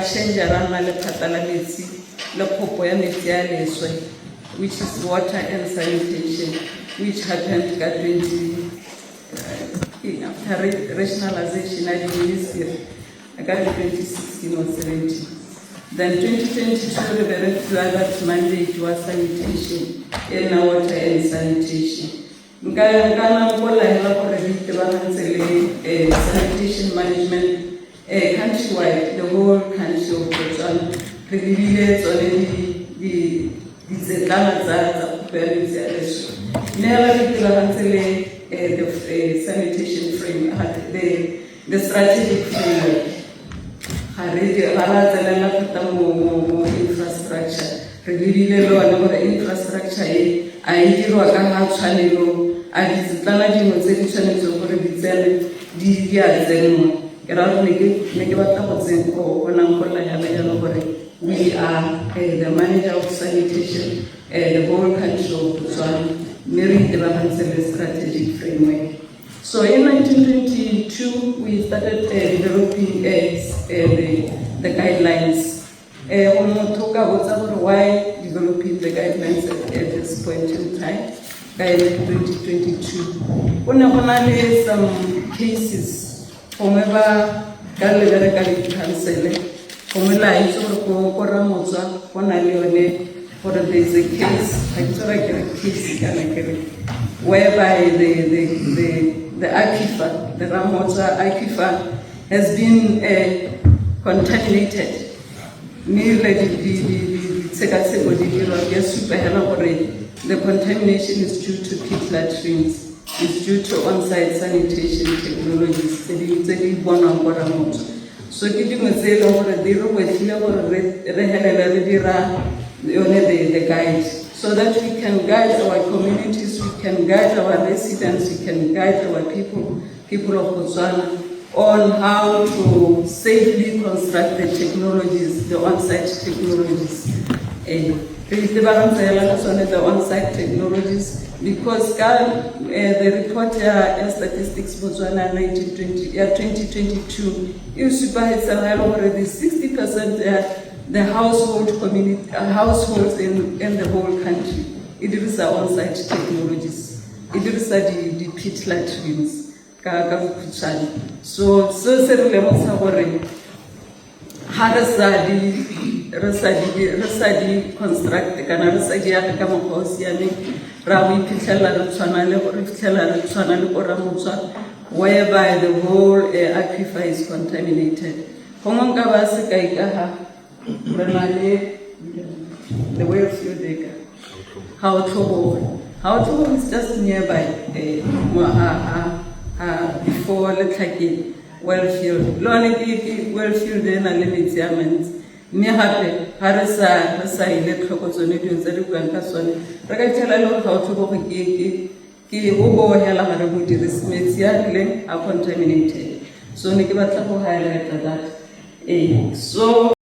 change around le phata la metsi le khopo ya metsi a leswe, which is water and sanitation, which happened ka 20 after rationalization at the ministry, I got 2016 or 17. Then 2022, the very mandate was sanitation, and water and sanitation. Sanitation management countrywide, the whole country of Botswana, privileges already the sanitation framework, the strategic framework. Infrastructure, infrastructure, we are the manager of sanitation, the whole country of Botswana, mirroring the strategic framework. So in 1922, we started developing the guidelines. Why developing the guidelines at this point in time? In 2022, we some cases from ever council. There is a case, whereby the aquifer, the Ramotsa aquifer, has been contaminated. The contamination is due to pit latrines, it's due to on-site sanitation technologies. So the guide, so that we can guide our communities, we can guide our residents, we can guide our people of Botswana on how to safely construct the technologies, the on-site technologies. The on-site technologies, because the report statistics Botswana 2022 is already 60% the households in the whole country. It is our on-site technologies. It is the pit latrines. So Rasadi construct whereby the whole aquifer is contaminated. The Wellfield Deka. How to is just nearby before Letlaki Wellfield. Wellfield then a limit near happy Harasa electrical zonation Zerukasoni. Rakatella how to go Ubo Hela Harabuti, the Smiths are contaminated. So Nikibata highlighted that. So